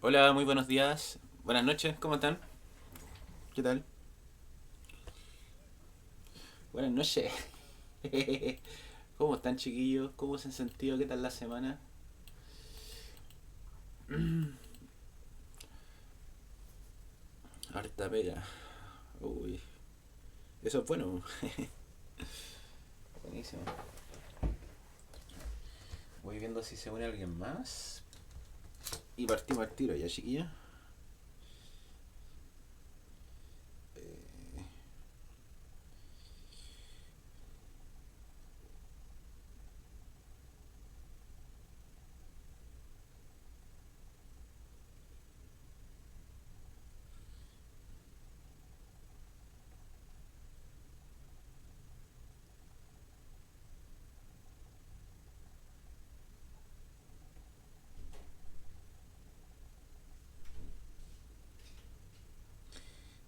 Hola, muy buenos días. Buenas noches, ¿cómo están? ¿Qué tal? Buenas noches. ¿Cómo están, chiquillos? ¿Cómo se han sentido? ¿Qué tal la semana? Harta pega. Uy, eso es bueno. Buenísimo. Voy viendo si se une alguien más. Y partimos al tiro ya, chiquillos.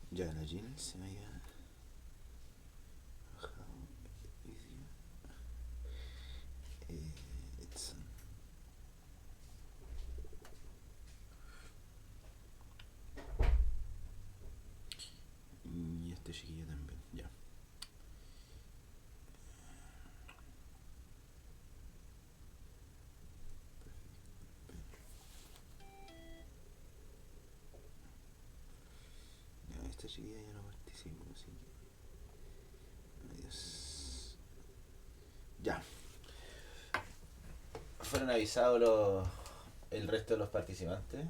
Ya, la Jill se me había bajado. Edson. Y este chiquillo también. Ya. Ya, esta chiquilla ya no participa, así que. Adiós. Ya. Fueron avisados el resto de los participantes.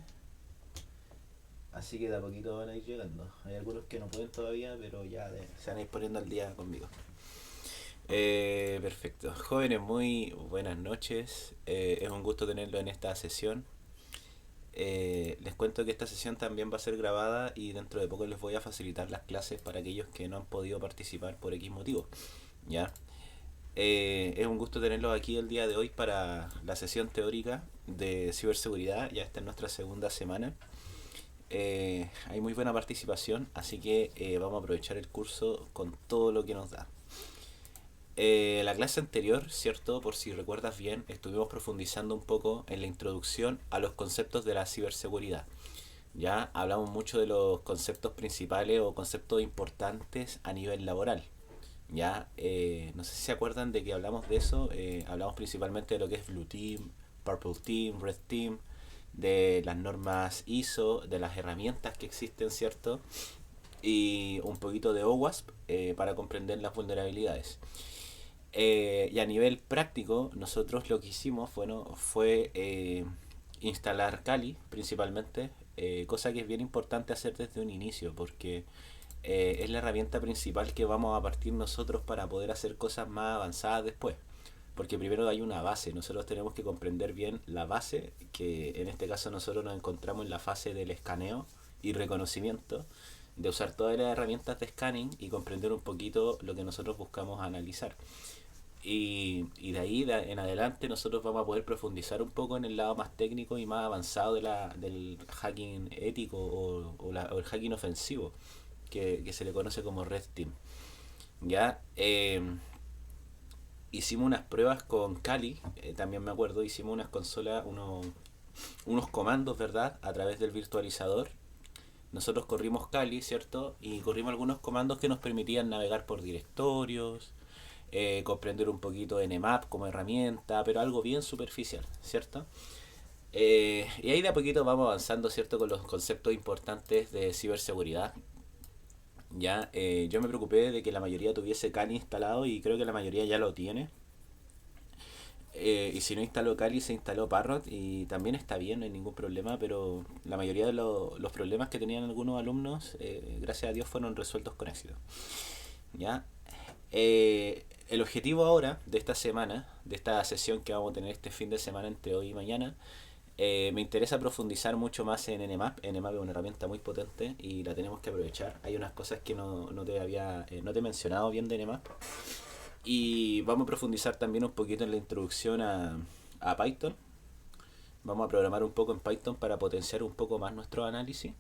Así que de a poquito van a ir llegando. Hay algunos que no pueden todavía, pero ya se van a ir poniendo al día conmigo. Perfecto. Jóvenes, muy buenas noches. Es un gusto tenerlo en esta sesión. Les cuento que esta sesión también va a ser grabada y dentro de poco les voy a facilitar las clases para aquellos que no han podido participar por X motivo. ¿Ya? Es un gusto tenerlos aquí el día de hoy para la sesión teórica de ciberseguridad. Ya está en nuestra segunda semana. Hay muy buena participación, así que vamos a aprovechar el curso con todo lo que nos da. La clase anterior, ¿cierto? Por si recuerdas bien, estuvimos profundizando un poco en la introducción a los conceptos de la ciberseguridad. Ya hablamos mucho de los conceptos principales o conceptos importantes a nivel laboral. Ya, no sé si se acuerdan de que hablamos de eso. Hablamos principalmente de lo que es Blue Team, Purple Team, Red Team, de las normas ISO, de las herramientas que existen, ¿cierto? Y un poquito de OWASP para comprender las vulnerabilidades. Y a nivel práctico, nosotros lo que hicimos fue instalar Kali principalmente, cosa que es bien importante hacer desde un inicio, porque es la herramienta principal que vamos a partir nosotros para poder hacer cosas más avanzadas después. Porque primero hay una base, nosotros tenemos que comprender bien la base, que en este caso nosotros nos encontramos en la fase del escaneo y reconocimiento, de usar todas las herramientas de scanning y comprender un poquito lo que nosotros buscamos analizar. Y de ahí en adelante nosotros vamos a poder profundizar un poco en el lado más técnico y más avanzado del hacking ético o el hacking ofensivo, que se le conoce como Red Team. Ya hicimos unas pruebas con Kali, también me acuerdo, hicimos unas consolas, unos comandos, ¿verdad? A través del virtualizador. Nosotros corrimos Kali, ¿cierto? Y corrimos algunos comandos que nos permitían navegar por directorios, comprender un poquito Nmap como herramienta, pero algo bien superficial, ¿cierto? Y ahí de a poquito vamos avanzando, ¿cierto? Con los conceptos importantes de ciberseguridad. Ya, yo me preocupé de que la mayoría tuviese Kali instalado y creo que la mayoría ya lo tiene. Y si no instaló Kali, se instaló Parrot y también está bien, no hay ningún problema, pero la mayoría de los problemas que tenían algunos alumnos, gracias a Dios, fueron resueltos con éxito. ¿Ya? El objetivo ahora de esta semana, de esta sesión que vamos a tener este fin de semana entre hoy y mañana, me interesa profundizar mucho más en Nmap. Nmap es una herramienta muy potente y la tenemos que aprovechar. Hay unas cosas que no te he mencionado bien de Nmap. Y vamos a profundizar también un poquito en la introducción a Python. Vamos a programar un poco en Python para potenciar un poco más nuestro análisis.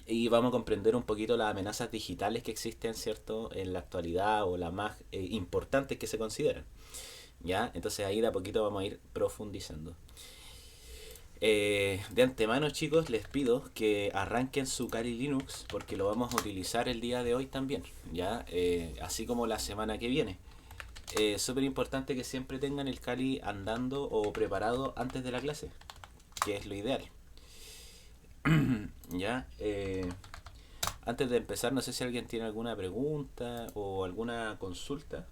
Y vamos a comprender un poquito las amenazas digitales que existen, ¿cierto? En la actualidad o las más importantes que se consideran. ¿Ya? Entonces ahí de a poquito vamos a ir profundizando. De antemano, chicos, les pido que arranquen su Kali Linux porque lo vamos a utilizar el día de hoy también, ya, así como la semana que viene. Es súper importante que siempre tengan el Kali andando o preparado antes de la clase, que es lo ideal. Ya, antes de empezar, no sé si alguien tiene alguna pregunta o alguna consulta.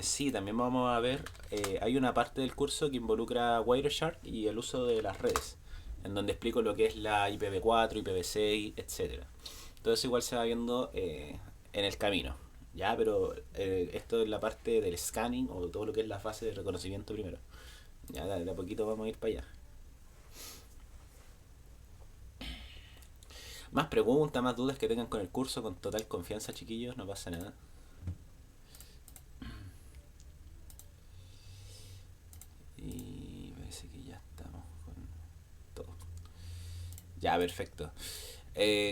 Sí, también vamos a ver, hay una parte del curso que involucra Wireshark y el uso de las redes, en donde explico lo que es la IPv4, IPv6, etcétera. Todo eso igual se va viendo en el camino, ¿ya? Pero esto es la parte del scanning o todo lo que es la fase de reconocimiento primero. Ya, de a poquito vamos a ir para allá. Más preguntas, más dudas que tengan con el curso, con total confianza, chiquillos, no pasa nada. Y parece que ya estamos con todo. Ya, perfecto.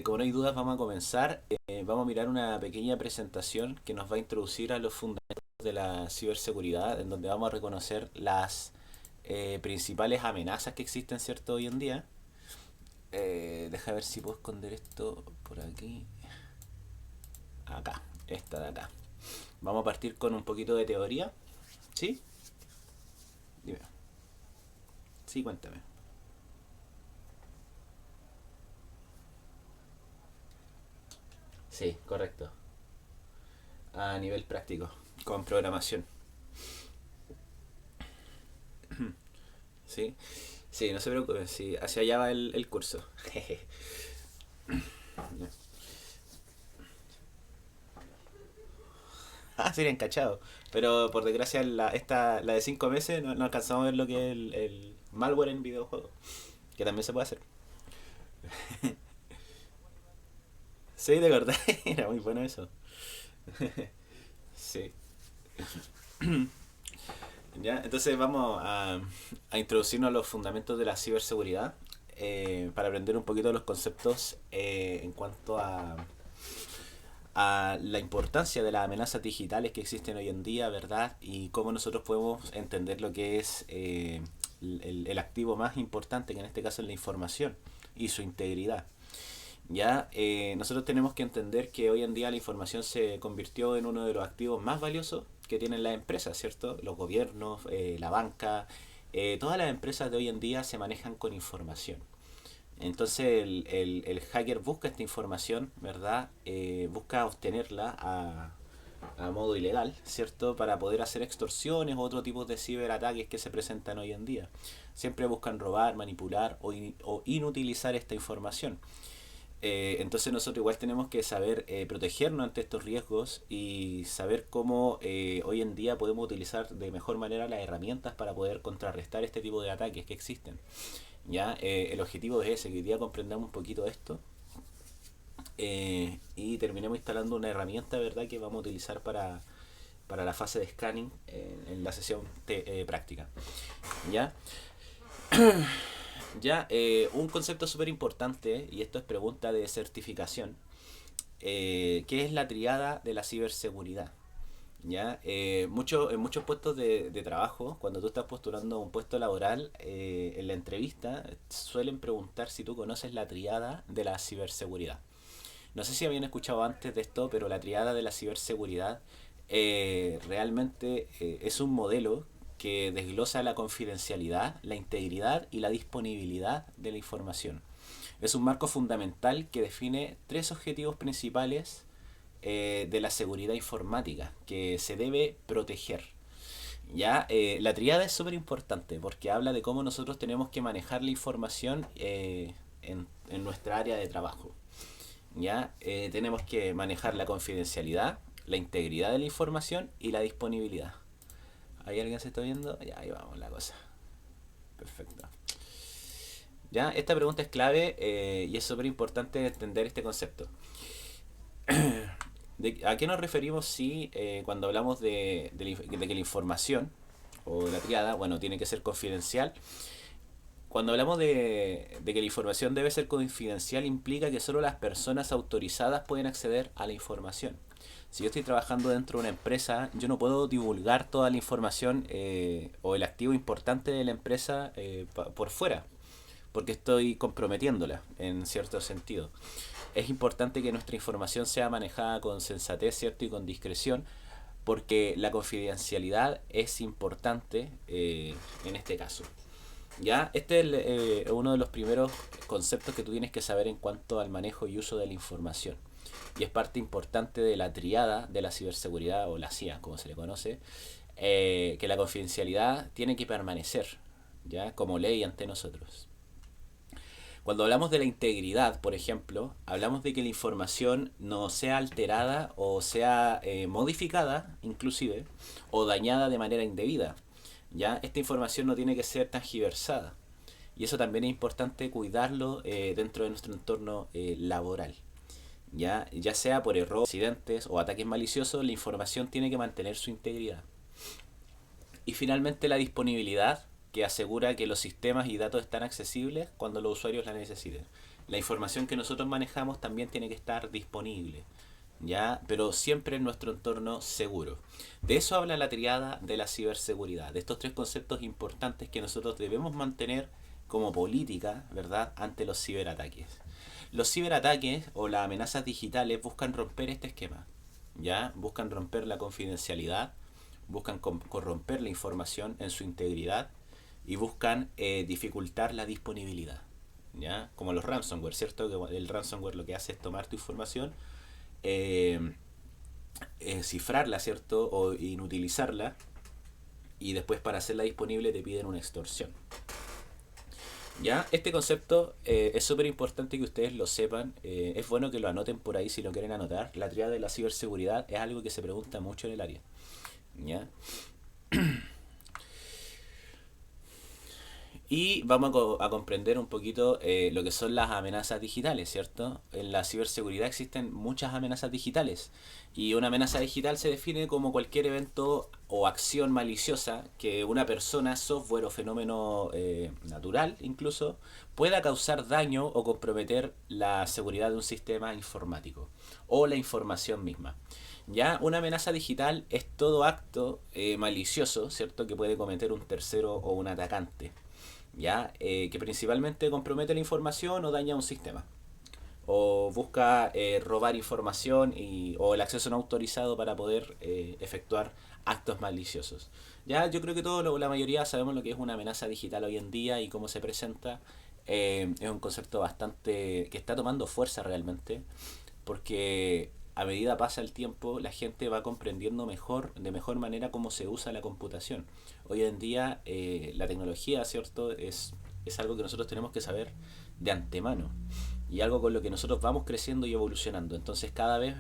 Como no hay dudas, vamos a comenzar. Vamos a mirar una pequeña presentación que nos va a introducir a los fundamentos de la ciberseguridad, en donde vamos a reconocer las principales amenazas que existen, ¿cierto?, hoy en día. Deja ver si puedo esconder esto por aquí. Acá, esta de acá. Vamos a partir con un poquito de teoría. ¿Sí? Dime. Sí, cuéntame. Sí, correcto. A nivel práctico, con programación. ¿Sí? Sí, no se preocupen, sí, hacia allá va el curso. Ah, sí, encachado. Pero por desgracia, la de 5 meses no alcanzamos a ver lo que es el malware en videojuegos. Que también se puede hacer. Sí, de verdad, era muy bueno eso. Sí. Ya, entonces vamos a introducirnos a los fundamentos de la ciberseguridad para aprender un poquito de los conceptos en cuanto a la importancia de las amenazas digitales que existen hoy en día, ¿verdad? Y cómo nosotros podemos entender lo que es el activo más importante, que en este caso es la información y su integridad. Ya, nosotros tenemos que entender que hoy en día la información se convirtió en uno de los activos más valiosos que tienen las empresas, ¿cierto? Los gobiernos, la banca, todas las empresas de hoy en día se manejan con información. Entonces el hacker busca esta información, ¿verdad? Busca obtenerla a modo ilegal, ¿cierto? Para poder hacer extorsiones o otro tipo de ciberataques que se presentan hoy en día. Siempre buscan robar, manipular o inutilizar esta información. Entonces nosotros igual tenemos que saber protegernos ante estos riesgos y saber cómo hoy en día podemos utilizar de mejor manera las herramientas para poder contrarrestar este tipo de ataques que existen. ¿Ya? El objetivo es ese, que hoy día comprendamos un poquito esto y terminemos instalando una herramienta, ¿verdad?, que vamos a utilizar para la fase de scanning en la sesión práctica. ¿Ya? Ya, un concepto súper importante, y esto es pregunta de certificación, ¿qué es la triada de la ciberseguridad? ¿Ya? En muchos puestos de trabajo, cuando tú estás postulando a un puesto laboral, en la entrevista suelen preguntar si tú conoces la triada de la ciberseguridad. No sé si habían escuchado antes de esto, pero la triada de la ciberseguridad realmente es un modelo que desglosa la confidencialidad, la integridad y la disponibilidad de la información. Es un marco fundamental que define tres objetivos principales de la seguridad informática que se debe proteger. Ya, la triada es súper importante porque habla de cómo nosotros tenemos que manejar la información en nuestra área de trabajo. Ya, tenemos que manejar la confidencialidad, la integridad de la información y la disponibilidad. ¿Hay alguien que se está viendo? Ya, ahí vamos la cosa. Perfecto. Ya, esta pregunta es clave y es súper importante entender este concepto. ¿A qué nos referimos si cuando hablamos de, que la información o de la triada, bueno, tiene que ser confidencial, Cuando hablamos de que la información debe ser confidencial, implica que solo las personas autorizadas pueden acceder a la información. Si yo estoy trabajando dentro de una empresa, yo no puedo divulgar toda la información o el activo importante de la empresa por fuera, porque estoy comprometiéndola en cierto sentido. Es importante que nuestra información sea manejada con sensatez, ¿cierto? Y con discreción, porque la confidencialidad es importante en este caso. Ya, este es uno de los primeros conceptos que tú tienes que saber en cuanto al manejo y uso de la información. Y es parte importante de la triada de la ciberseguridad, o la CIA, como se le conoce, que la confidencialidad tiene que permanecer, ya, como ley ante nosotros. Cuando hablamos de la integridad, por ejemplo, hablamos de que la información no sea alterada o sea modificada, inclusive, o dañada de manera indebida. ¿Ya? Esta información no tiene que ser tergiversada. Y eso también es importante cuidarlo dentro de nuestro entorno laboral. Ya sea por errores, accidentes o ataques maliciosos, la información tiene que mantener su integridad. Y finalmente la disponibilidad, que asegura que los sistemas y datos están accesibles cuando los usuarios la necesiten. La información que nosotros manejamos también tiene que estar disponible, ¿ya? Pero siempre en nuestro entorno seguro. De eso habla la triada de la ciberseguridad, de estos tres conceptos importantes que nosotros debemos mantener como política, ¿verdad?, ante los ciberataques. Los ciberataques o las amenazas digitales buscan romper este esquema, ¿ya? Buscan romper la confidencialidad, buscan corromper la información en su integridad y buscan dificultar la disponibilidad, ¿ya? Como los ransomware, ¿cierto? Que el ransomware lo que hace es tomar tu información, eh, cifrarla, ¿cierto? O inutilizarla, y después para hacerla disponible te piden una extorsión. ¿Ya? Este concepto es súper importante que ustedes lo sepan. Es bueno que lo anoten por ahí si lo quieren anotar. La triada de la ciberseguridad es algo que se pregunta mucho en el área, ¿ya? Y vamos a comprender un poquito lo que son las amenazas digitales, ¿cierto? En la ciberseguridad existen muchas amenazas digitales. Y una amenaza digital se define como cualquier evento o acción maliciosa que una persona, software o fenómeno natural incluso pueda causar daño o comprometer la seguridad de un sistema informático o la información misma. Ya, una amenaza digital es todo acto malicioso, ¿cierto? Que puede cometer un tercero o un atacante, ¿ya? Que principalmente compromete la información o daña un sistema. O busca robar información o el acceso no autorizado para poder efectuar actos maliciosos. Ya, yo creo que la mayoría sabemos lo que es una amenaza digital hoy en día y cómo se presenta. Es un concepto bastante que está tomando fuerza realmente, porque a medida pasa el tiempo la gente va comprendiendo de mejor manera cómo se usa la computación. Hoy en día la tecnología, ¿cierto? Es algo que nosotros tenemos que saber de antemano y algo con lo que nosotros vamos creciendo y evolucionando. Entonces cada vez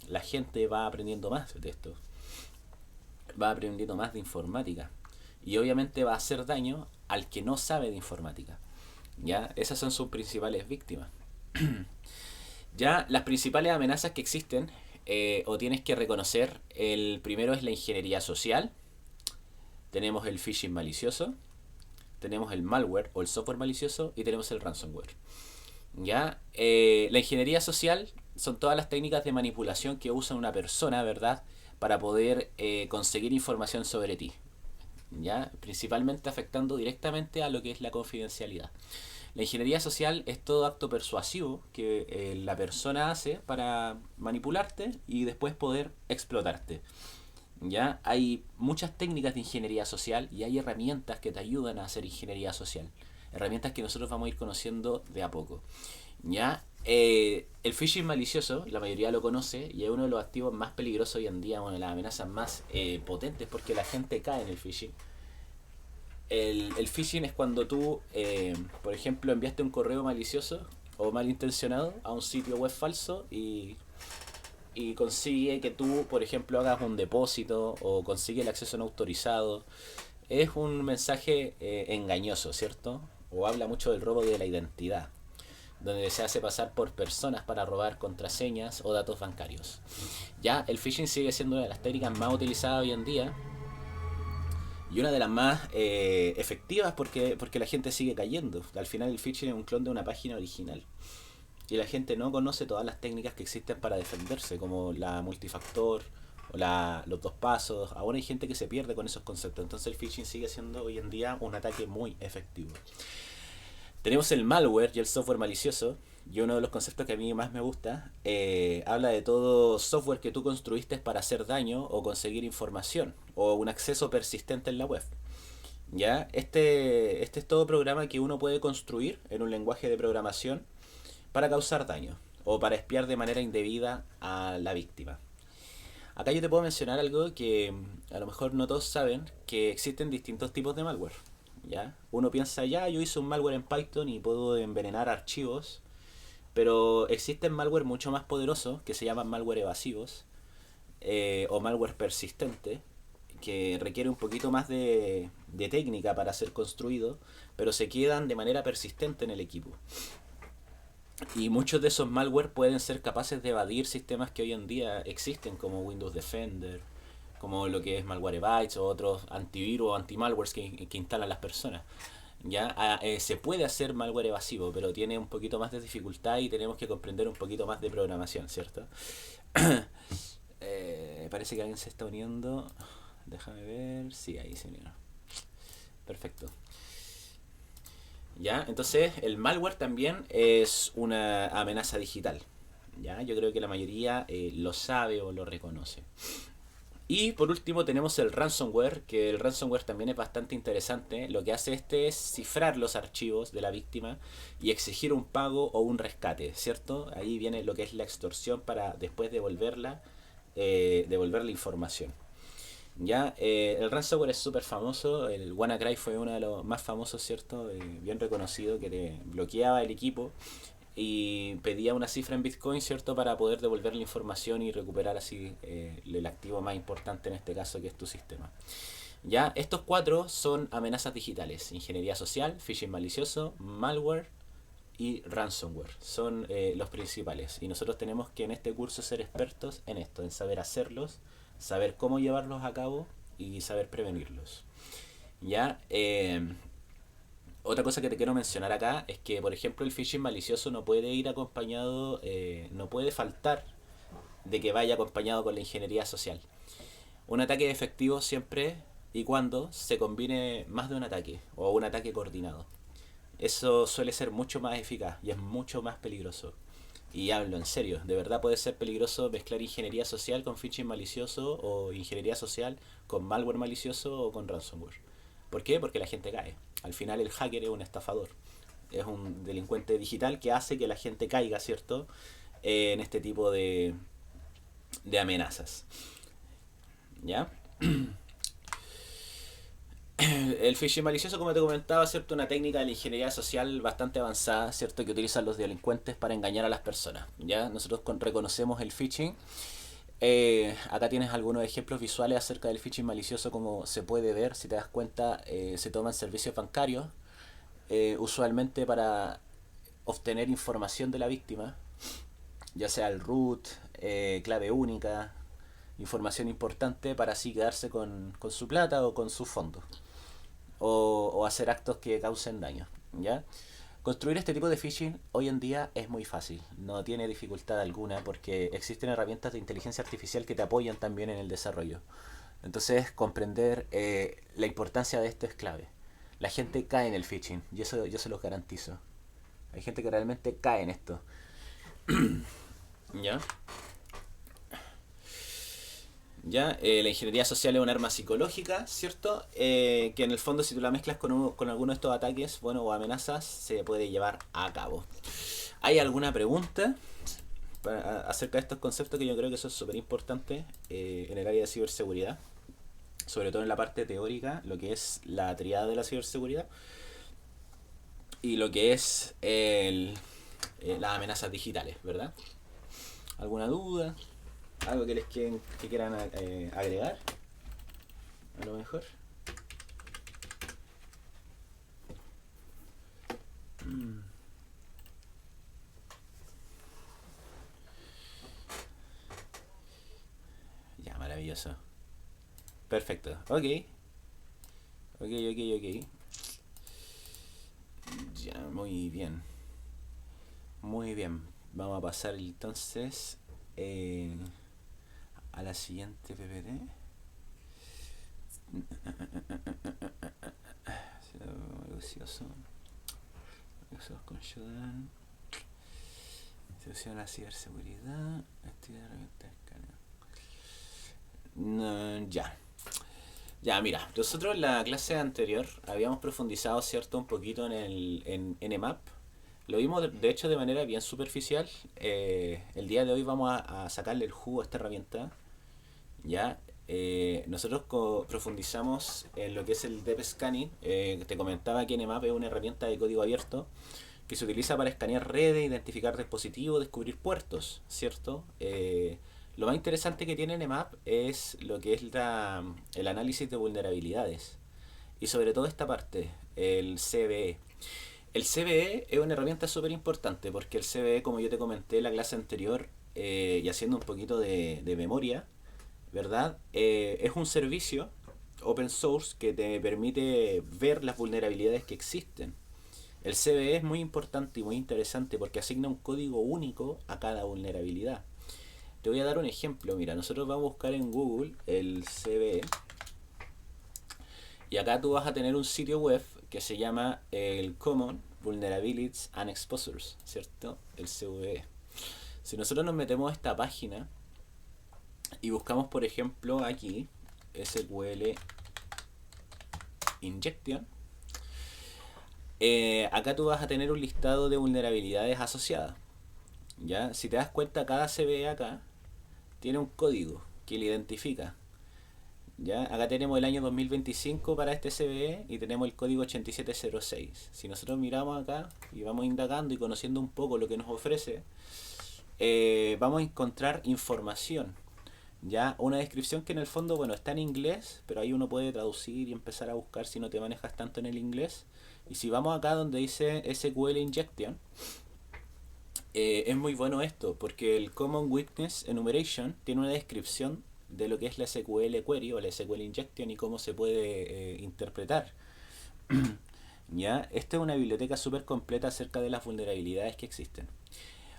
la gente va aprendiendo más de esto, va aprendiendo más de informática y obviamente va a hacer daño al que no sabe de informática. ¿Ya? Esas son sus principales víctimas. Ya, las principales amenazas que existen o tienes que reconocer, el primero es la ingeniería social, tenemos el phishing malicioso, tenemos el malware o el software malicioso y tenemos el ransomware. ¿Ya? La ingeniería social son todas las técnicas de manipulación que usa una persona, ¿verdad?, para poder conseguir información sobre ti, ¿ya? Principalmente afectando directamente a lo que es la confidencialidad. La ingeniería social es todo acto persuasivo que la persona hace para manipularte y después poder explotarte. ¿Ya? Hay muchas técnicas de ingeniería social y hay herramientas que te ayudan a hacer ingeniería social. Herramientas que nosotros vamos a ir conociendo de a poco. ¿Ya? El phishing malicioso, la mayoría lo conoce y es uno de los activos más peligrosos hoy en día, una de las amenazas más potentes porque la gente cae en el phishing. El phishing es cuando tú, por ejemplo, enviaste un correo malicioso o malintencionado a un sitio web falso y consigue que tú, por ejemplo, hagas un depósito o consigue el acceso no autorizado. Es un mensaje engañoso, ¿cierto? O habla mucho del robo de la identidad, donde se hace pasar por personas para robar contraseñas o datos bancarios. Ya, el phishing sigue siendo una de las técnicas más utilizadas hoy en día Y una de las más efectivas porque la gente sigue cayendo. Al final el phishing es un clon de una página original. Y la gente no conoce todas las técnicas que existen para defenderse, como la multifactor o los dos pasos. Aún hay gente que se pierde con esos conceptos. Entonces el phishing sigue siendo hoy en día un ataque muy efectivo. Tenemos el malware y el software malicioso. Y uno de los conceptos que a mí más me gusta habla de todo software que tú construiste para hacer daño o conseguir información o un acceso persistente en la web. ¿Ya? Este es todo programa que uno puede construir en un lenguaje de programación para causar daño o para espiar de manera indebida a la víctima. Acá yo te puedo mencionar algo que a lo mejor no todos saben, que existen distintos tipos de malware. ¿Ya? Uno piensa, ya, yo hice un malware en Python y puedo envenenar archivos, pero existen malware mucho más poderosos que se llaman malware evasivos o malware persistente, que requiere un poquito más de técnica para ser construido, pero se quedan de manera persistente en el equipo. Y muchos de esos malware pueden ser capaces de evadir sistemas que hoy en día existen, como Windows Defender, como lo que es Malwarebytes o otros antivirus o antimalwares que instalan las personas. Ya se puede hacer malware evasivo, pero tiene un poquito más de dificultad y tenemos que comprender un poquito más de programación, ¿cierto? Parece que alguien se está uniendo. Déjame ver. Sí, ahí se unieron. Perfecto. ¿Ya? Entonces, el malware también es una amenaza digital. ¿Ya? Yo creo que la mayoría lo sabe o lo reconoce. Y por último tenemos el ransomware, que el ransomware también es bastante interesante. Lo que hace es cifrar los archivos de la víctima y exigir un pago o un rescate, ¿cierto? Ahí viene lo que es la extorsión para después devolver la información. Ya, el ransomware es súper famoso, el WannaCry fue uno de los más famosos, ¿cierto? Bien reconocido, que te bloqueaba el equipo y pedía una cifra en Bitcoin, ¿cierto? Para poder devolver la información y recuperar así el activo más importante en este caso, que es tu sistema. Ya, estos cuatro son amenazas digitales: ingeniería social, phishing malicioso, malware y ransomware. Son los principales. Y nosotros tenemos que en este curso ser expertos en esto, en saber hacerlos, saber cómo llevarlos a cabo y saber prevenirlos. Ya, otra cosa que te quiero mencionar acá es que, por ejemplo, el phishing malicioso no puede ir acompañado, no puede faltar de que vaya acompañado con la ingeniería social. Un ataque efectivo siempre y cuando se combine más de un ataque o un ataque coordinado. Eso suele ser mucho más eficaz y es mucho más peligroso. Y hablo en serio, de verdad puede ser peligroso mezclar ingeniería social con phishing malicioso o ingeniería social con malware malicioso o con ransomware. ¿Por qué? Porque la gente cae. Al final el hacker es un estafador, es un delincuente digital que hace que la gente caiga, ¿cierto? En este tipo de amenazas. ¿Ya? El phishing malicioso, como te comentaba, ¿cierto? Una técnica de la ingeniería social bastante avanzada, ¿cierto? Que utilizan los delincuentes para engañar a las personas. ¿Ya? Nosotros reconocemos el phishing. Acá tienes algunos ejemplos visuales acerca del phishing malicioso, como se puede ver, si te das cuenta, se toman servicios bancarios, usualmente para obtener información de la víctima, ya sea el root, clave única, información importante para así quedarse con su plata o con sus fondos o hacer actos que causen daño. ¿Ya? Construir este tipo de phishing hoy en día es muy fácil, no tiene dificultad alguna porque existen herramientas de inteligencia artificial que te apoyan también en el desarrollo. Entonces, comprender la importancia de esto es clave. La gente cae en el phishing y eso yo se los garantizo. Hay gente que realmente cae en esto. ¿Ya? ¿Ya? La ingeniería social es un arma psicológica, ¿cierto? Que en el fondo, si tú la mezclas con alguno de estos ataques, bueno, o amenazas, se puede llevar a cabo. ¿Hay alguna pregunta acerca de estos conceptos, que yo creo que eso es súper importante en el área de ciberseguridad? Sobre todo en la parte teórica, lo que es la triada de la ciberseguridad y lo que es las amenazas digitales, ¿verdad? ¿Alguna duda? ¿Algo que quieran agregar? A lo mejor. Ya, maravilloso. Perfecto. Ok. Ok, ok, ok. Ya, muy bien. Muy bien. Vamos a pasar entonces eh, a la siguiente PPT. Negocioso. Negocios con Shodan. Introducción a la ciberseguridad. Actividad de herramientas de escaneo. No, ya. Ya, mira, nosotros en la clase anterior habíamos profundizado, ¿cierto?, un poquito en Nmap. Lo vimos, de hecho, de manera bien superficial. El día de hoy vamos a sacarle el jugo a esta herramienta. Ya, nosotros profundizamos en lo que es el depth scanning. Te comentaba que Nmap es una herramienta de código abierto que se utiliza para escanear redes, identificar dispositivos, descubrir puertos, ¿cierto? Lo más interesante que tiene Nmap es lo que es el análisis de vulnerabilidades. Y sobre todo esta parte, el CVE. El CVE es una herramienta súper importante porque el CVE, como yo te comenté en la clase anterior, y haciendo un poquito de memoria, ¿verdad? Es un servicio open source que te permite ver las vulnerabilidades que existen. El CVE es muy importante y muy interesante porque asigna un código único a cada vulnerabilidad. Te voy a dar un ejemplo. Mira, nosotros vamos a buscar en Google el CVE y acá tú vas a tener un sitio web que se llama el Common Vulnerabilities and Exposures, ¿cierto? El CVE. Si nosotros nos metemos a esta página y buscamos, por ejemplo, aquí SQL Injection, acá tú vas a tener un listado de vulnerabilidades asociadas. ¿Ya? Si te das cuenta, cada CVE acá tiene un código que le identifica. ¿Ya? Acá tenemos el año 2025 para este CVE y tenemos el código 8706. Si nosotros miramos acá y vamos indagando y conociendo un poco lo que nos ofrece, vamos a encontrar información. Ya, una descripción que en el fondo, bueno, está en inglés, pero ahí uno puede traducir y empezar a buscar si no te manejas tanto en el inglés. Y si vamos acá donde dice SQL Injection, es muy bueno esto, porque el Common Weakness Enumeration tiene una descripción de lo que es la SQL Query o la SQL Injection y cómo se puede interpretar. ¿Ya? Esta es una biblioteca súper completa acerca de las vulnerabilidades que existen.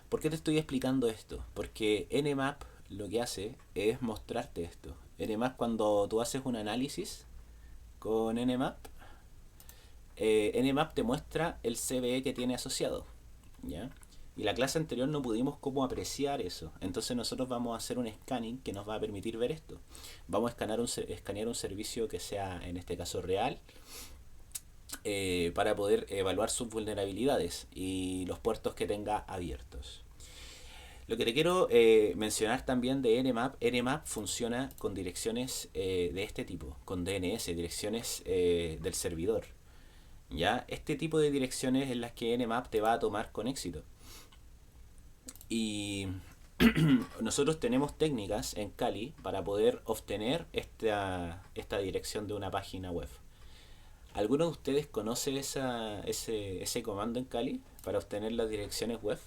¿Por qué te estoy explicando esto? Porque Nmap lo que hace es mostrarte esto. Nmap, cuando tú haces un análisis con Nmap, Nmap te muestra el CVE que tiene asociado. ¿Ya? Y la clase anterior no pudimos cómo apreciar eso. Entonces nosotros vamos a hacer un scanning que nos va a permitir ver esto. Vamos a escanear un servicio que sea, en este caso, real, para poder evaluar sus vulnerabilidades y los puertos que tenga abiertos. Lo que te quiero mencionar también de Nmap, Nmap funciona con direcciones de este tipo, con DNS, direcciones del servidor. ¿Ya? Este tipo de direcciones en las que Nmap te va a tomar con éxito. Y nosotros tenemos técnicas en Kali para poder obtener esta dirección de una página web. ¿Alguno de ustedes conoce ese comando en Kali para obtener las direcciones web?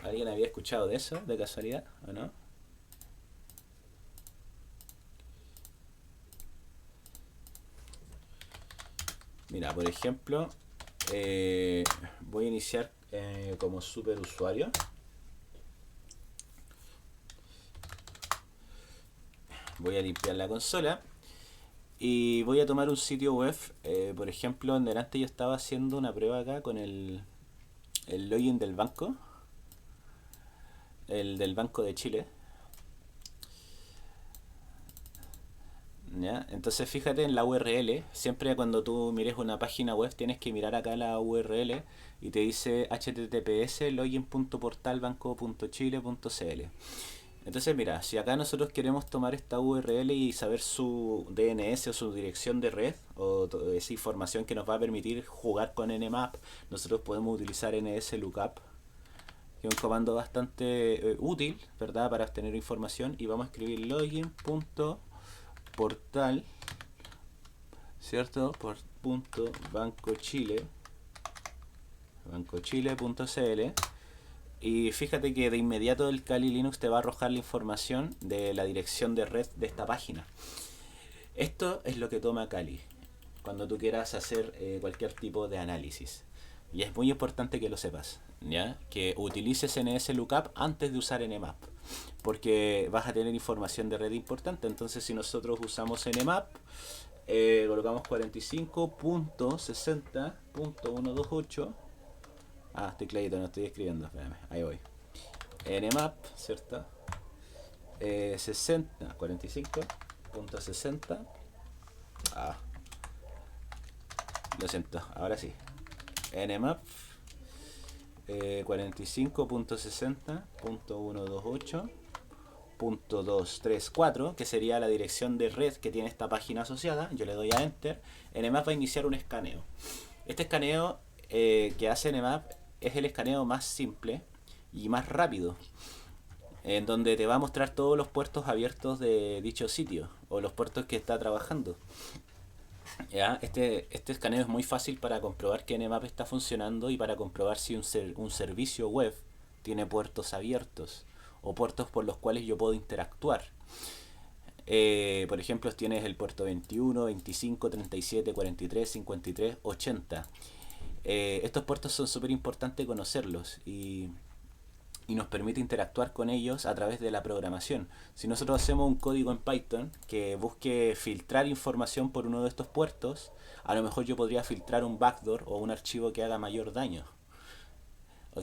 ¿Alguien había escuchado de eso de casualidad o no? Mira, por ejemplo, voy a iniciar como superusuario. Voy a limpiar la consola y voy a tomar un sitio web. Por ejemplo, en delante yo estaba haciendo una prueba acá con el login del banco, el del Banco de Chile. ¿Ya? Entonces fíjate en la URL, siempre cuando tú mires una página web tienes que mirar acá la URL y te dice https login.portalbanco.chile.cl. Entonces mira, si acá nosotros queremos tomar esta URL y saber su DNS o su dirección de red o esa información que nos va a permitir jugar con Nmap, nosotros podemos utilizar nslookup, que es un comando bastante útil, ¿verdad?, para obtener información, y vamos a escribir login.portal, ¿cierto? Por bancochile.cl Y fíjate que de inmediato el Kali Linux te va a arrojar la información de la dirección de red de esta página. Esto es lo que toma Kali cuando tú quieras hacer cualquier tipo de análisis. Y es muy importante que lo sepas, ¿ya? Que utilices NSLOOKUP antes de usar Nmap, porque vas a tener información de red importante. Entonces, si nosotros usamos Nmap, colocamos 45.60.128. Estoy clarito, no estoy escribiendo, espérame, ahí voy. Nmap, ¿cierto? 45.60. Lo siento, ahora sí. Nmap 45.60.128.234, que sería la dirección de red que tiene esta página asociada. Yo le doy a Enter. Nmap va a iniciar un escaneo. Este escaneo que hace Nmap es el escaneo más simple y más rápido, en donde te va a mostrar todos los puertos abiertos de dicho sitio o los puertos que está trabajando. ¿Ya? Este escaneo es muy fácil para comprobar que Nmap está funcionando y para comprobar si un servicio web tiene puertos abiertos o puertos por los cuales yo puedo interactuar. Por ejemplo, tienes el puerto 21, 25, 37, 43, 53, 80. Estos puertos son súper importantes conocerlos y nos permite interactuar con ellos a través de la programación. Si nosotros hacemos un código en Python que busque filtrar información por uno de estos puertos, a lo mejor yo podría filtrar un backdoor o un archivo que haga mayor daño.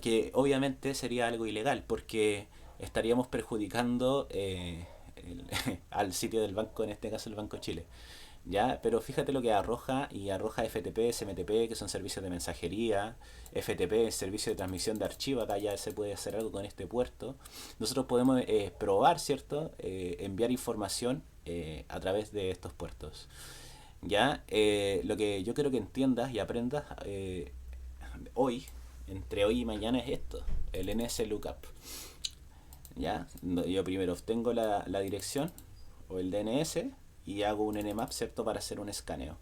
Que obviamente sería algo ilegal porque estaríamos perjudicando al sitio del banco, en este caso el Banco Chile. ¿Ya? Pero fíjate lo que arroja, y arroja FTP, SMTP, que son servicios de mensajería, FTP, servicio de transmisión de archivo. Acá ya se puede hacer algo con este puerto. Nosotros podemos probar, ¿cierto? Enviar información a través de estos puertos. ¿Ya? Lo que yo quiero que entiendas y aprendas hoy, entre hoy y mañana, es esto, el NSLOOKUP. ¿Ya? Yo primero obtengo la dirección o el DNS y hago un Nmap, ¿cierto? Para hacer un escaneo.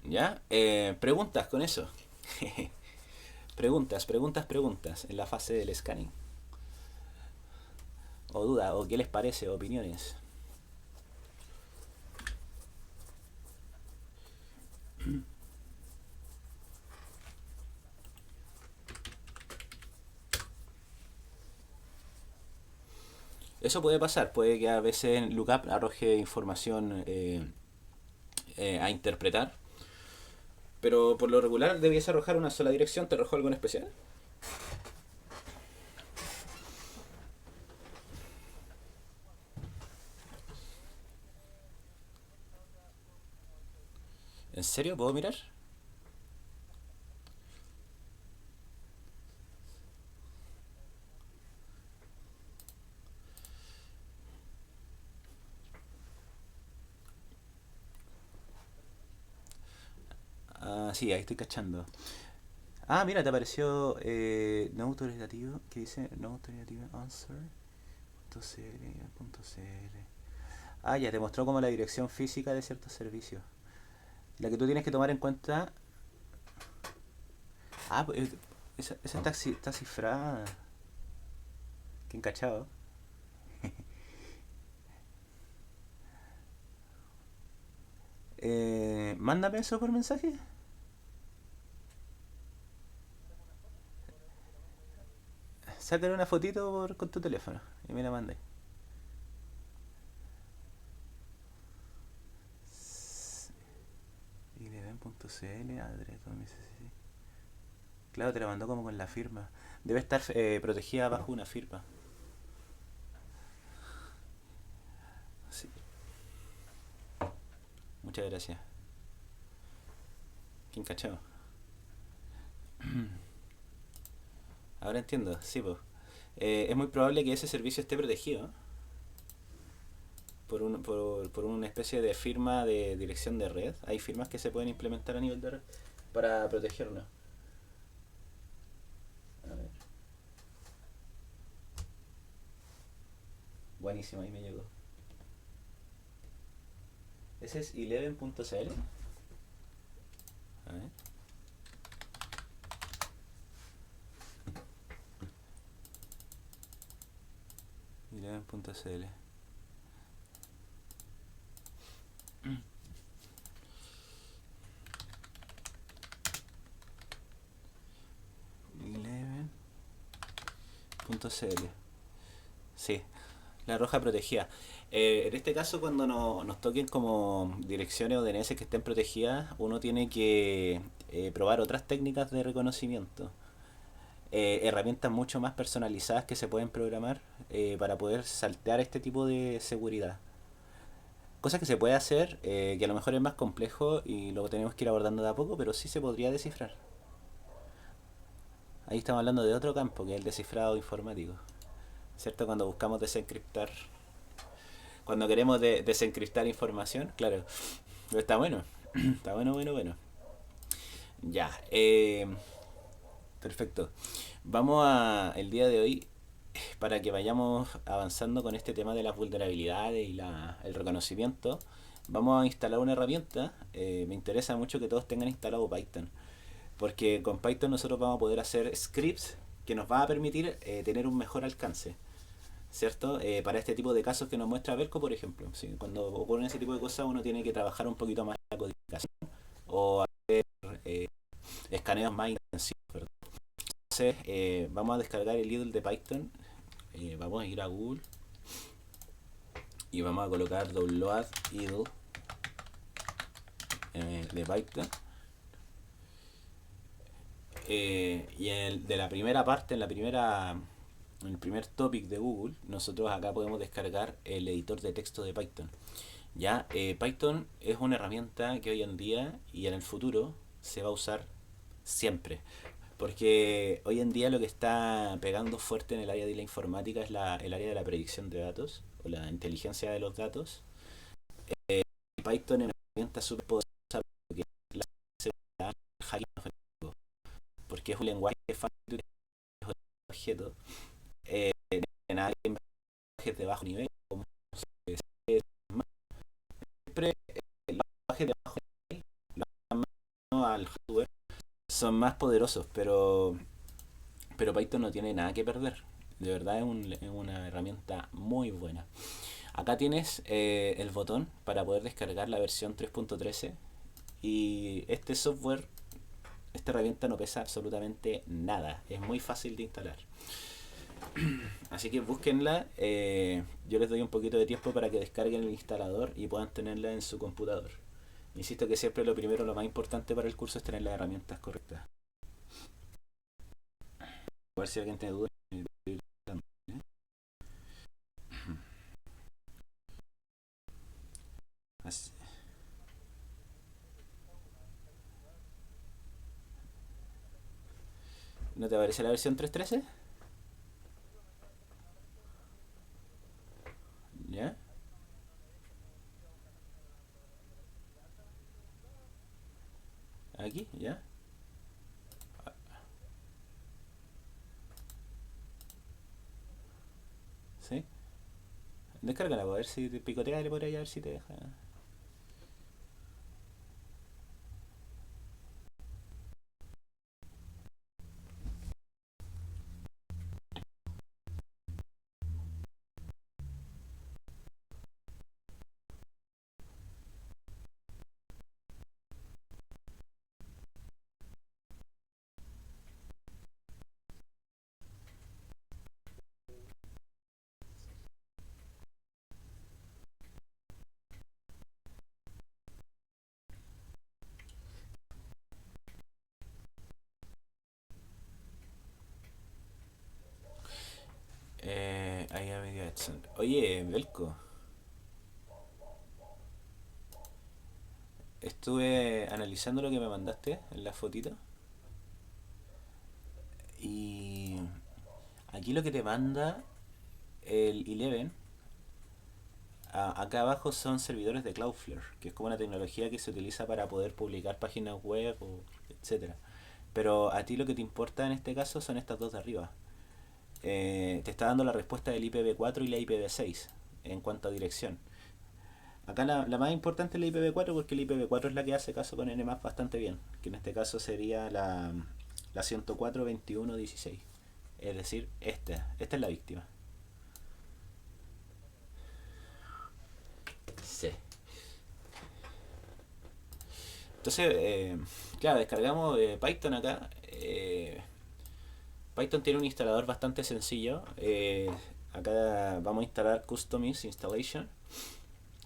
¿Ya? Preguntas con eso. preguntas en la fase del scanning. O duda, o qué les parece, opiniones. Eso puede pasar, puede que a veces Lookup arroje información a interpretar, pero por lo regular debiese arrojar una sola dirección. ¿Te arrojó algo en especial? ¿En serio? ¿Puedo mirar? Sí, ahí estoy cachando. Mira, te apareció no autoritativo, que dice no autoritative answer. .cl. Ya te mostró como la dirección física de ciertos servicios. La que tú tienes que tomar en cuenta. Pues, esa está cifrada. Qué encachado. Mándame eso por mensaje. Sácale una fotito con tu teléfono y me la mandé. Eleven.cl, Adres 2016. Claro, te la mandó como con la firma. Debe estar protegida bajo una firma. Sí. Muchas gracias. ¿Quién cachado? Ahora entiendo, sí, pues. Es muy probable que ese servicio esté protegido por una especie de firma de dirección de red. Hay firmas que se pueden implementar a nivel de red para protegerlo. A ver. Buenísimo, ahí me llegó. Ese es eleven.cl. A ver. .cl. Eleven.cl. Sí, la roja protegida. En este caso, cuando nos toquen como direcciones o DNS que estén protegidas, uno tiene que probar otras técnicas de reconocimiento. Herramientas mucho más personalizadas que se pueden programar para poder saltear este tipo de seguridad. Cosa que se puede hacer, que a lo mejor es más complejo y lo tenemos que ir abordando de a poco, pero sí se podría descifrar. Ahí estamos hablando de otro campo, que es el descifrado informático. ¿Cierto? Cuando buscamos desencriptar, cuando queremos desencriptar información, claro. Pero está bueno, está bueno, bueno, bueno. Ya, perfecto. Vamos a, el día de hoy, para que vayamos avanzando con este tema de las vulnerabilidades y el reconocimiento, vamos a instalar una herramienta. Me interesa mucho que todos tengan instalado Python, porque con Python nosotros vamos a poder hacer scripts que nos va a permitir tener un mejor alcance, ¿cierto? Para este tipo de casos que nos muestra Belco, por ejemplo. ¿Sí? Cuando ocurren ese tipo de cosas uno tiene que trabajar un poquito más la codificación o hacer escaneos más intensivos, ¿verdad? Entonces vamos a descargar el idle de Python. Vamos a ir a Google y vamos a colocar download idle de Python. Y de la primera parte, en el primer topic de Google, nosotros acá podemos descargar el editor de texto de Python. Ya, Python es una herramienta que hoy en día y en el futuro se va a usar siempre. Porque hoy en día lo que está pegando fuerte en el área de la informática es el área de la predicción de datos o la inteligencia de los datos. Python es una herramienta súper poderosa porque la seguridad del hacking ofensivo, porque es un lenguaje fácil de utilizar objetos, nada que lenguajes de bajo nivel, como C, siempre los lenguajes de bajo nivel, los al hardware, son más poderosos, pero Python no tiene nada que perder. De verdad es una herramienta muy buena. Acá tienes el botón para poder descargar la versión 3.13 y este software, esta herramienta no pesa absolutamente nada. Es muy fácil de instalar. Así que búsquenla. Yo les doy un poquito de tiempo para que descarguen el instalador y puedan tenerla en su computador. Insisto que siempre lo primero, lo más importante para el curso es tener las herramientas correctas. A ver si alguien tiene dudas. Así. ¿No te aparece la versión 3.13? ¿Ya? ¿Aquí? ¿Ya? ¿Sí? Descárgala, a ver si te picotea por ahí, a ver si te deja. Ahí ha venido Edson. Oye, Belko, estuve analizando lo que me mandaste en la fotito y aquí lo que te manda el Eleven, acá abajo son servidores de Cloudflare, que es como una tecnología que se utiliza para poder publicar páginas web, o etcétera. Pero a ti lo que te importa en este caso son estas dos de arriba. Te está dando la respuesta del IPv4 y la IPv6 en cuanto a dirección. Acá la más importante es la IPv4 porque la IPv4 es la que hace caso con Nmap bastante bien, que en este caso sería la 104.21.16. Es decir, esta es la víctima. Entonces, claro, descargamos Python acá. Python tiene un instalador bastante sencillo. Acá vamos a instalar Customize Installation.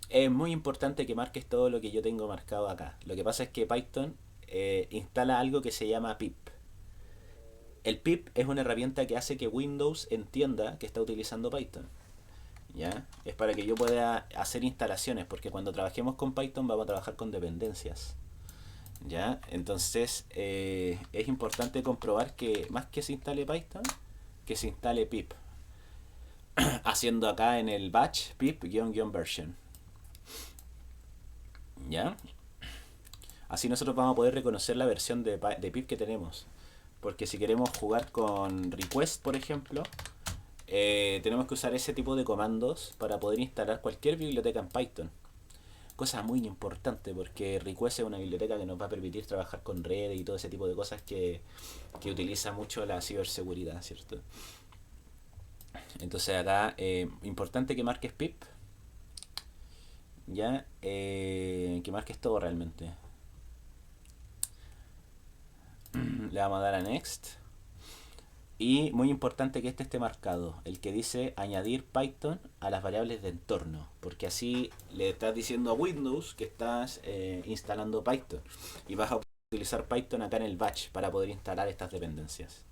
Es muy importante que marques todo lo que yo tengo marcado acá. Lo que pasa es que Python instala algo que se llama pip. El pip es una herramienta que hace que Windows entienda que está utilizando Python. ¿Ya? Es para que yo pueda hacer instalaciones, porque cuando trabajemos con Python vamos a trabajar con dependencias. ¿Ya? Entonces es importante comprobar que más que se instale Python, que se instale pip. Haciendo acá en el batch pip-version. ¿Ya? Así nosotros vamos a poder reconocer la versión de pip que tenemos. Porque si queremos jugar con request, por ejemplo, tenemos que usar ese tipo de comandos para poder instalar cualquier biblioteca en Python. Cosa muy importante porque request es una biblioteca que nos va a permitir trabajar con redes y todo ese tipo de cosas que utiliza mucho la ciberseguridad, ¿cierto? Entonces acá, importante que marques pip, ya, que marques todo realmente. Le vamos a dar a next. Y muy importante que este esté marcado, el que dice añadir Python a las variables de entorno, porque así le estás diciendo a Windows que estás instalando Python y vas a utilizar Python acá en el batch para poder instalar estas dependencias.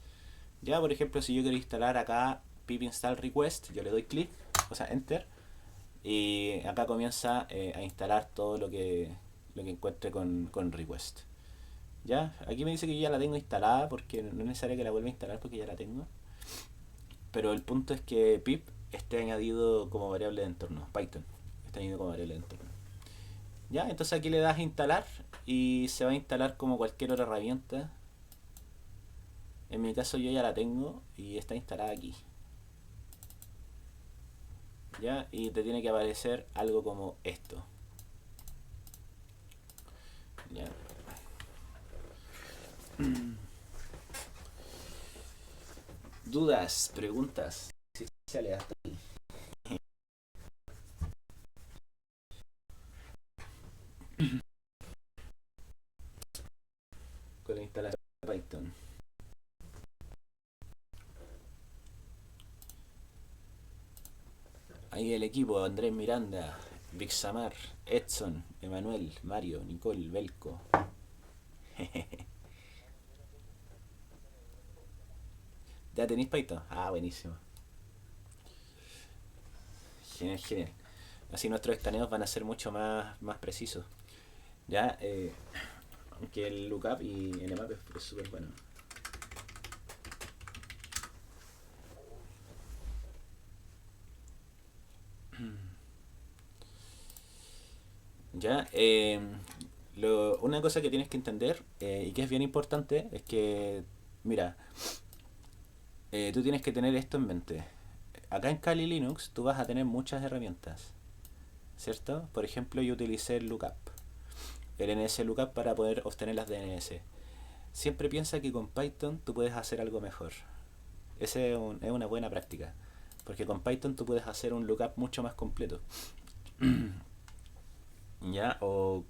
Ya, por ejemplo, si yo quiero instalar acá pip install request, yo le doy clic, o sea, enter, y acá comienza a instalar todo lo que encuentre con request. Ya, aquí me dice que yo ya la tengo instalada porque no es necesario que la vuelva a instalar porque ya la tengo. Pero el punto es que pip esté añadido como variable de entorno. Python está añadido como variable de entorno. Ya, entonces aquí le das a instalar y se va a instalar como cualquier otra herramienta. En mi caso yo ya la tengo y está instalada aquí. Ya, y te tiene que aparecer algo como esto. Ya. Dudas, preguntas. Si sale hasta con la instalación de Python. Ahí el equipo, Andrés Miranda, Vixamar, Edson, Emanuel, Mario, Nicole, Belco. ¿Ya tenéis Python? Ah, buenísimo. Genial, genial. Así nuestros escaneos van a ser mucho más precisos. Ya, aunque el lookup y nmap es súper bueno. Ya, una cosa que tienes que entender y que es bien importante es que, mira, tú tienes que tener esto en mente. Acá en Kali Linux tú vas a tener muchas herramientas, ¿cierto? Por ejemplo, yo utilicé el lookup, el NSLookup para poder obtener las DNS. Siempre piensa que con Python tú puedes hacer algo mejor. Esa es una buena práctica, porque con Python tú puedes hacer un lookup mucho más completo. ¿Ya? O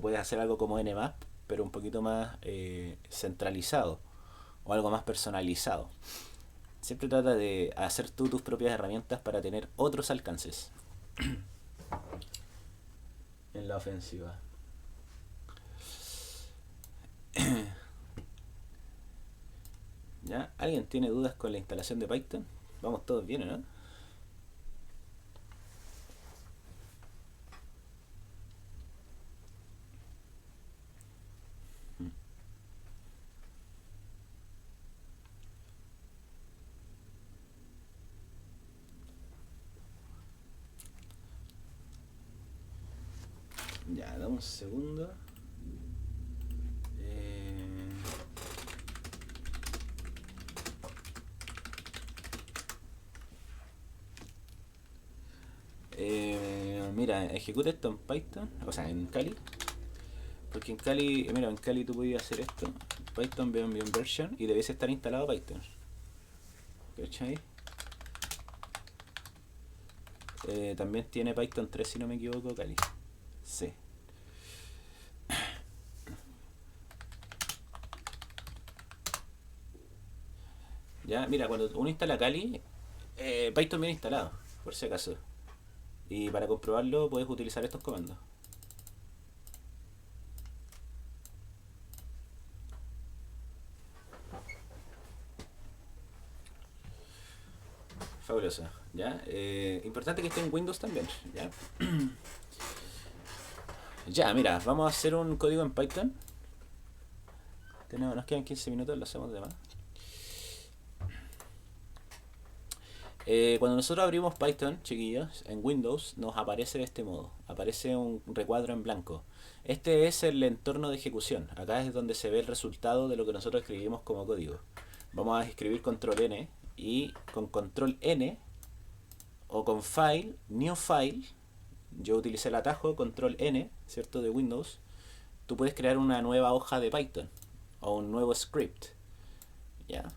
puedes hacer algo como Nmap, pero un poquito más centralizado o algo más personalizado. Siempre trata de hacer tú tus propias herramientas para tener otros alcances en la ofensiva. ¿Ya? ¿Alguien tiene dudas con la instalación de Python? Vamos todos bien, ¿no? Ya, dame un segundo. Eh, mira, ejecuta esto en Python, o sea, en Kali. Porque en Kali, mira, en Kali tú podías hacer esto. Python version y debes estar instalado Python. ¿Cachai? También tiene Python 3 si no me equivoco, Kali. Sí. Ya, mira, cuando uno instala Kali, Python viene instalado, por si acaso. Y para comprobarlo puedes utilizar estos comandos. Fabuloso, ¿ya? Importante que esté en Windows también, ¿ya? Ya, mira, vamos a hacer un código en Python. Nos quedan 15 minutos, lo hacemos de más. Cuando nosotros abrimos Python, chiquillos, en Windows nos aparece de este modo. Aparece un recuadro en blanco. Este es el entorno de ejecución. Acá es donde se ve el resultado de lo que nosotros escribimos como código. Vamos a escribir control N y con control N o con file, new file, yo utilicé el atajo control N, ¿cierto? De Windows. Tú puedes crear una nueva hoja de Python o un nuevo script. ¿Ya?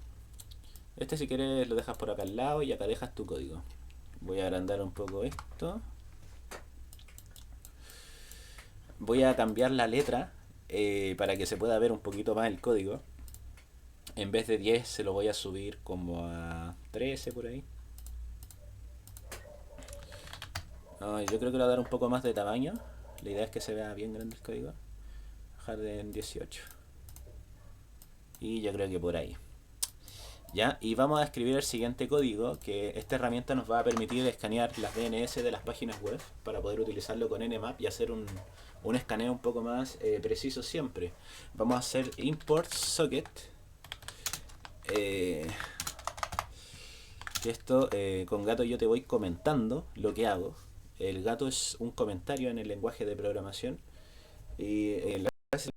Este si quieres lo dejas por acá al lado y acá dejas tu código. Voy a agrandar un poco esto. Voy a cambiar la letra para que se pueda ver un poquito más el código. En vez de 10 se lo voy a subir como a 13 por ahí. Yo creo que le voy a dar un poco más de tamaño. La idea es que se vea bien grande el código. Dejar en 18. Y yo creo que por ahí. ¿Ya? Y vamos a escribir el siguiente código, que esta herramienta nos va a permitir escanear las DNS de las páginas web para poder utilizarlo con Nmap y hacer un escaneo un poco más preciso siempre. Vamos a hacer import socket. Que esto con gato yo te voy comentando lo que hago. El gato es un comentario en el lenguaje de programación y la clase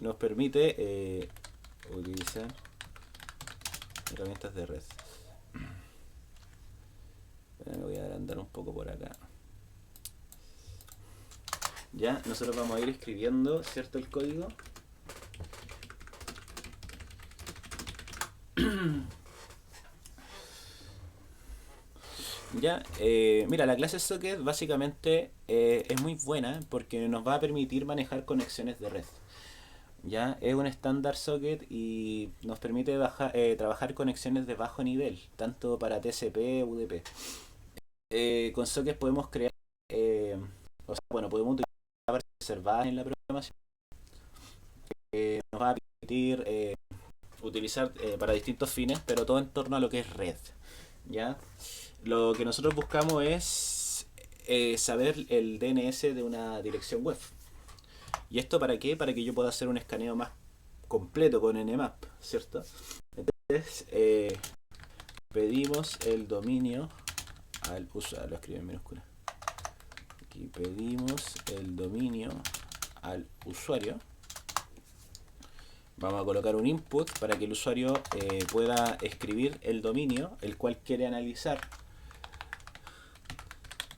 nos permite utilizar herramientas de red. Me voy a agrandar un poco por acá. Ya, nosotros vamos a ir escribiendo, ¿cierto? El código. Ya, mira, la clase socket básicamente es muy buena porque nos va a permitir manejar conexiones de red. Ya, es un estándar socket y nos permite trabajar conexiones de bajo nivel, tanto para TCP o UDP. Con socket podemos crear, podemos utilizar reservadas en la programación. Nos va a permitir utilizar para distintos fines, pero todo en torno a lo que es red. ¿Ya? Lo que nosotros buscamos es saber el DNS de una dirección web. ¿Y esto para qué? Para que yo pueda hacer un escaneo más completo con Nmap, ¿cierto? Entonces, pedimos el dominio al usuario, lo escribo en minúscula. Aquí pedimos el dominio al usuario. Vamos a colocar un input para que el usuario pueda escribir el dominio, el cual quiere analizar.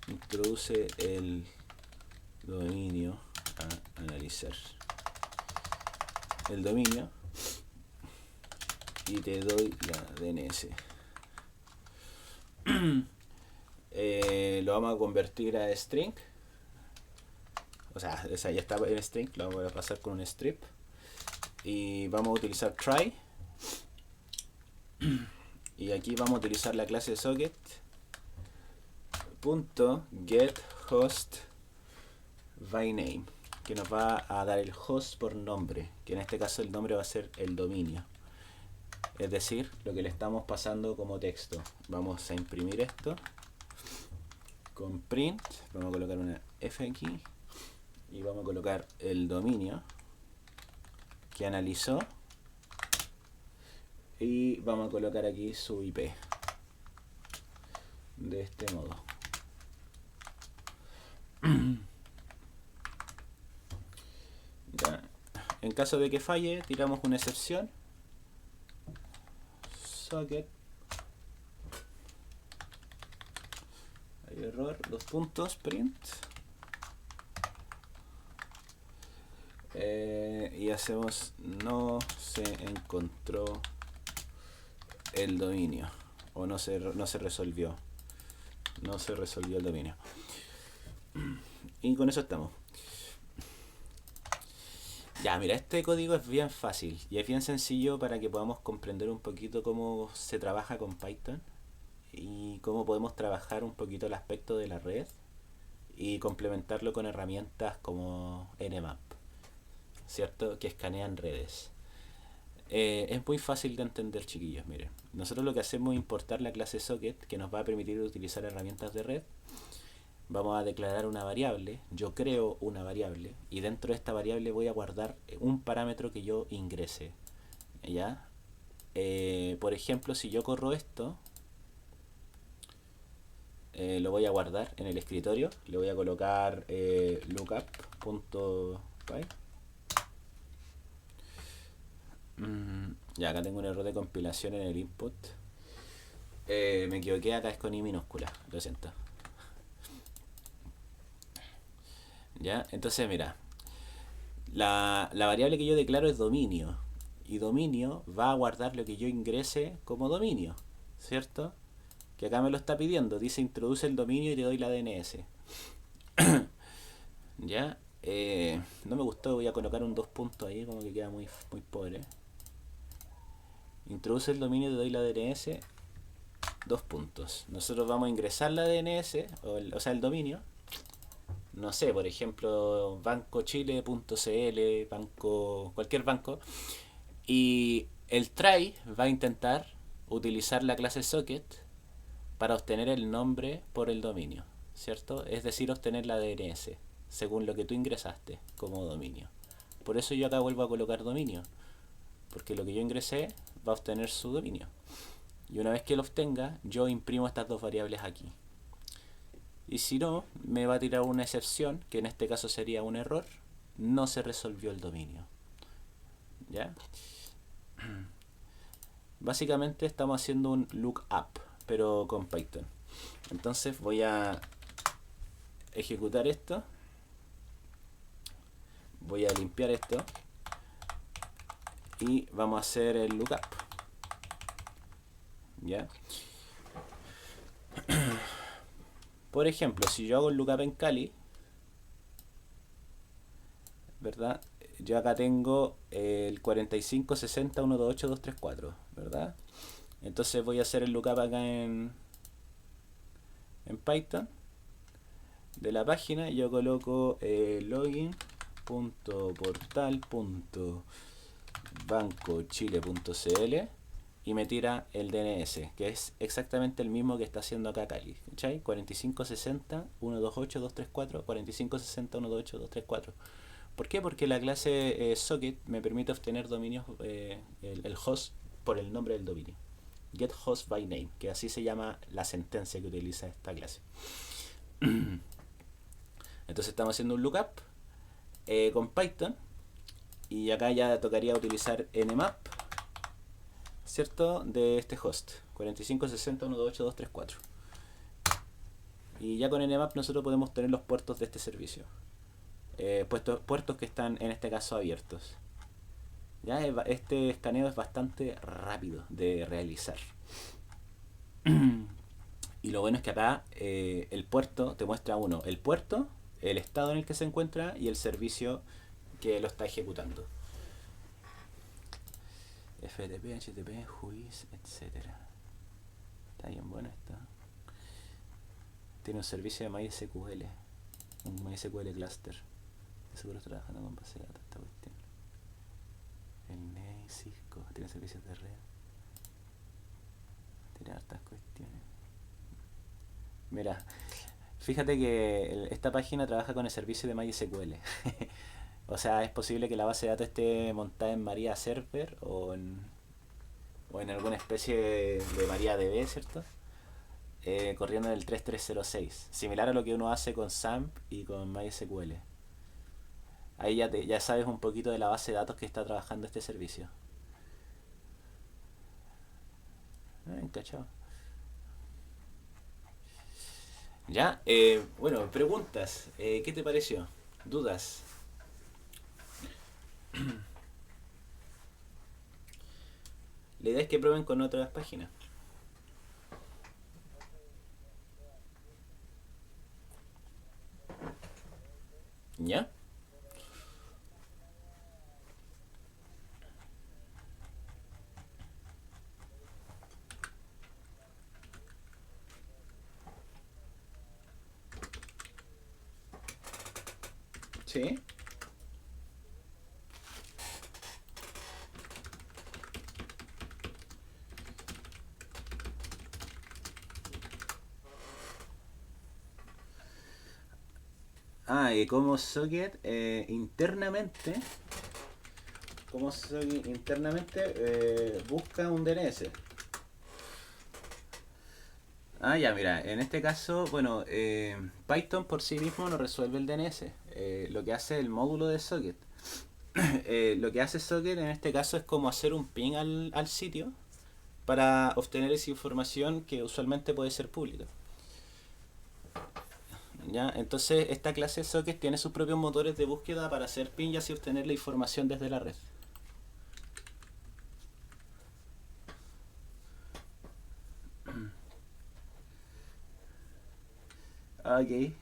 Introduce el dominio a analizar. El dominio y te doy la DNS. Lo vamos a convertir a string. O sea, esa ya está en string, lo vamos a pasar con un strip. Y vamos a utilizar try. Y aquí vamos a utilizar la clase socket .get host by name, que nos va a dar el host por nombre, que en este caso el nombre va a ser el dominio, es decir, lo que le estamos pasando como texto. Vamos a imprimir esto con print, vamos a colocar una F aquí y vamos a colocar el dominio que analizó y vamos a colocar aquí su IP de este modo. Ya. En caso de que falle, tiramos una excepción. Socket. Hay error, 2 puntos, print. Y hacemos no se encontró el dominio. O no se resolvió. No se resolvió el dominio. Y con eso estamos. Ya, mira, este código es bien fácil y es bien sencillo para que podamos comprender un poquito cómo se trabaja con Python y cómo podemos trabajar un poquito el aspecto de la red y complementarlo con herramientas como Nmap, ¿cierto? Que escanean redes. Es muy fácil de entender, chiquillos. Miren, nosotros lo que hacemos es importar la clase socket que nos va a permitir utilizar herramientas de red. Vamos a declarar una variable, yo creo una variable y dentro de esta variable voy a guardar un parámetro que yo ingrese. ¿Ya? Por ejemplo, si yo corro esto, lo voy a guardar en el escritorio, le voy a colocar lookup.py. Ya, acá tengo un error de compilación en el input. Me equivoqué, acá es con I minúscula, lo siento. Ya, entonces mira, la variable que yo declaro es dominio. Y dominio va a guardar lo que yo ingrese como dominio, ¿cierto? Que acá me lo está pidiendo. Dice introduce el dominio y te doy la DNS. Ya, no me gustó, voy a colocar un dos puntos ahí, como que queda muy, muy pobre. Introduce el dominio y te doy la DNS, dos puntos. Nosotros vamos a ingresar la DNS, o sea, el dominio. No sé, por ejemplo, bancochile.cl, banco, cualquier banco. Y el try va a intentar utilizar la clase socket para obtener el nombre por el dominio, ¿cierto? Es decir, obtener la DNS, según lo que tú ingresaste como dominio. Por eso yo acá vuelvo a colocar dominio, porque lo que yo ingresé va a obtener su dominio. Y una vez que lo obtenga, yo imprimo estas dos variables aquí. Y si no, me va a tirar una excepción, que en este caso sería un error. No se resolvió el dominio. ¿Ya? Básicamente estamos haciendo un lookup, pero con Python. Entonces voy a ejecutar esto. Voy a limpiar esto. Y vamos a hacer el lookup. ¿Ya? Por ejemplo, si yo hago el lookup en Kali, ¿verdad? Yo acá tengo el 4560128234, ¿verdad? Entonces voy a hacer el lookup acá en Python de la página. Yo coloco login.portal.bancochile.cl y me tira el DNS, que es exactamente el mismo que está haciendo acá Kali. ¿Cachai? 4560128234, 4560128234. ¿Por qué? Porque la clase socket me permite obtener dominios, el host por el nombre del dominio. Get host by name, que así se llama la sentencia que utiliza esta clase. Entonces estamos haciendo un lookup con Python y acá ya tocaría utilizar nmap, ¿cierto? De este host 4560128234. Y ya con nmap nosotros podemos tener los puertos de este servicio. Puertos que están en este caso abiertos. Ya este escaneo es bastante rápido de realizar. Y lo bueno es que acá el puerto te muestra uno, el puerto, el estado en el que se encuentra y el servicio que lo está ejecutando. FTP, HTTP, JUIS, etcétera. Está bien bueno esto. Tiene un servicio de MySQL, un MySQL cluster. De seguro está trabajando con base de datos esta cuestión. El NEI, Cisco, tiene servicios de red. Tiene hartas cuestiones. Mira, fíjate que esta página trabaja con el servicio de MySQL. O sea, es posible que la base de datos esté montada en Maria Server o en alguna especie de MariaDB, ¿cierto? Corriendo en el 3306. Similar a lo que uno hace con SAMP y con MySQL. Ahí ya sabes un poquito de la base de datos que está trabajando este servicio. Encachado. Ya, bueno, preguntas. ¿Qué te pareció? ¿Dudas? La idea es que prueben con otras páginas. ¿Ya? Sí. Y como socket internamente busca un DNS. Ya, mira, en este caso, bueno, Python por sí mismo no resuelve el DNS. Lo que hace el módulo de socket. Lo que hace socket en este caso es como hacer un ping al sitio para obtener esa información que usualmente puede ser pública. ¿Ya? Entonces, esta clase de socket tiene sus propios motores de búsqueda para hacer ping y así obtener la información desde la red. Ok.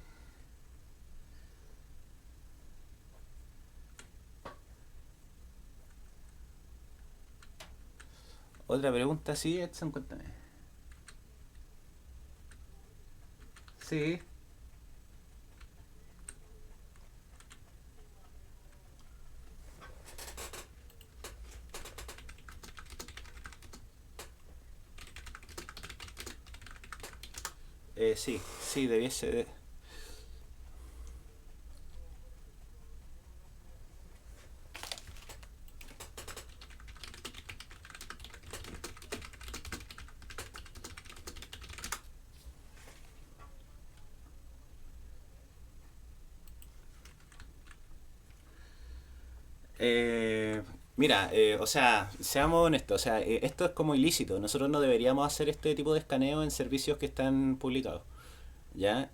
Otra pregunta, sí, Edson, cuéntame. Sí. Sí, sí, debiese. Eh, Mira, o sea, seamos honestos, o sea, esto es como ilícito. Nosotros no deberíamos hacer este tipo de escaneo en servicios que están publicados. ¿Ya?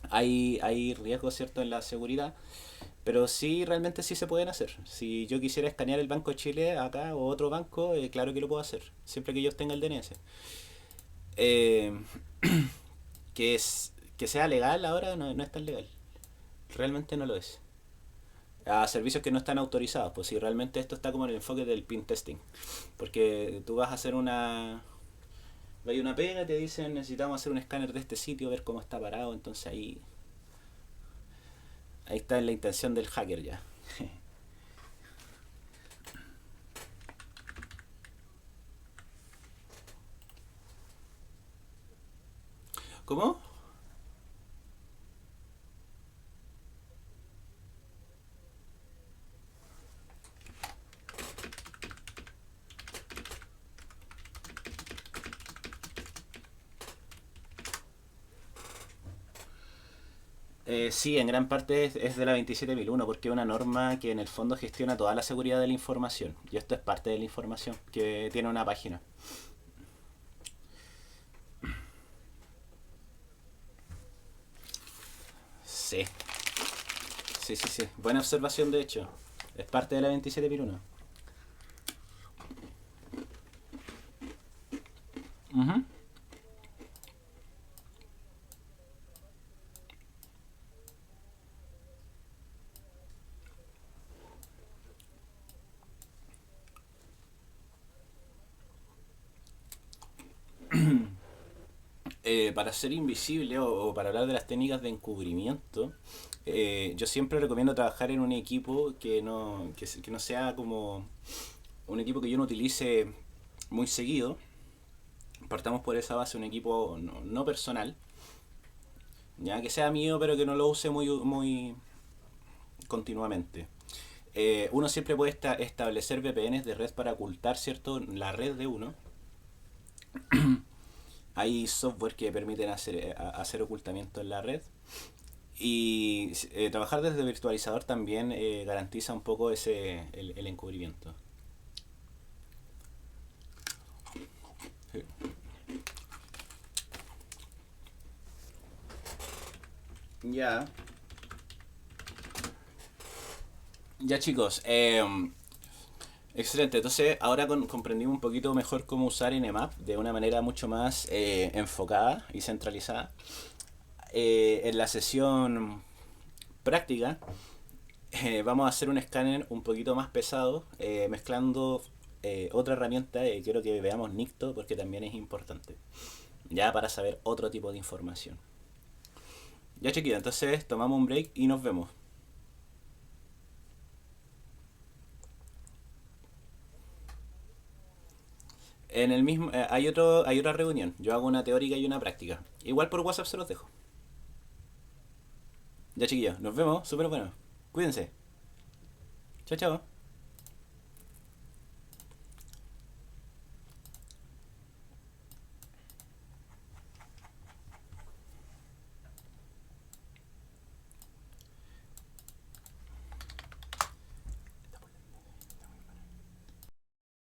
Hay riesgos, ¿cierto?, en la seguridad, pero sí, realmente sí se pueden hacer. Si yo quisiera escanear el Banco de Chile acá o otro banco, claro que lo puedo hacer, siempre que ellos tengan el DNS. Eh, que sea legal ahora no es tan legal. Realmente no lo es. A servicios que no están autorizados, pues si realmente esto está como en el enfoque del pin testing. Porque tú vas a hacer hay una pega, te dicen necesitamos hacer un escáner de este sitio, ver cómo está parado, entonces ahí está la intención del hacker ya. ¿Cómo? Sí, en gran parte es de la 27001 porque es una norma que en el fondo gestiona toda la seguridad de la información. Y esto es parte de la información que tiene una página. Sí, sí, sí, sí. Buena observación de hecho. Es parte de la 27001. Ujú. Para ser invisible o para hablar de las técnicas de encubrimiento, yo siempre recomiendo trabajar en un equipo que no sea como un equipo que yo no utilice muy seguido. Partamos por esa base, un equipo no personal, ya que sea mío pero que no lo use muy continuamente. Uno siempre puede establecer VPNs de red para ocultar, ¿cierto?, la red de uno. Hay software que permiten hacer ocultamiento en la red. Y trabajar desde virtualizador también garantiza un poco el encubrimiento. Ya. Ya chicos, excelente. Entonces ahora comprendimos un poquito mejor cómo usar Nmap de una manera mucho más enfocada y centralizada. En la sesión práctica vamos a hacer un escáner un poquito más pesado, mezclando otra herramienta. Quiero que veamos Nicto porque también es importante, ya para saber otro tipo de información. Ya chiquillo, entonces tomamos un break y nos vemos. En el mismo, hay otra reunión. Yo hago una teórica y una práctica. Igual por WhatsApp se los dejo. Ya chiquillos, nos vemos, súper bueno. Cuídense. Chao, chao.